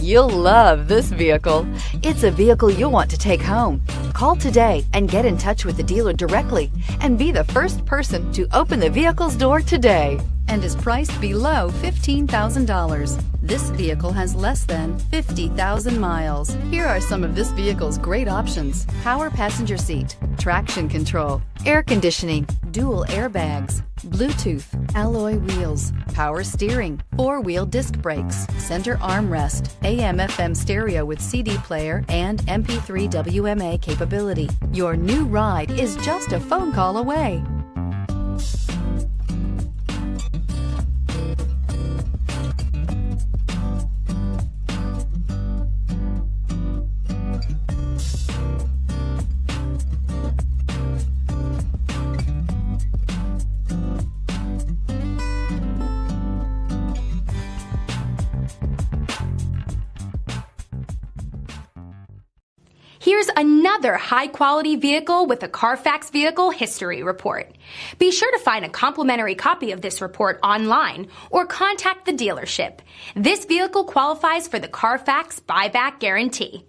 You'll love this vehicle. It's a vehicle you'll want to take home. Call today and get in touch with the dealer directly and be the first person to open the vehicle's door today, and is priced below $15,000. This vehicle has less than 50,000 miles. Here are some of this vehicle's great options: power passenger seat, traction control, air conditioning, dual airbags, Bluetooth, alloy wheels, power steering, four-wheel disc brakes, center armrest, AM/FM stereo with CD player and MP3 WMA capability. Your new ride is just a phone call away. Here's another high-quality vehicle with a CARFAX Vehicle History Report. Be sure to find a complimentary copy of this report online or contact the dealership. This vehicle qualifies for the CARFAX Buyback Guarantee.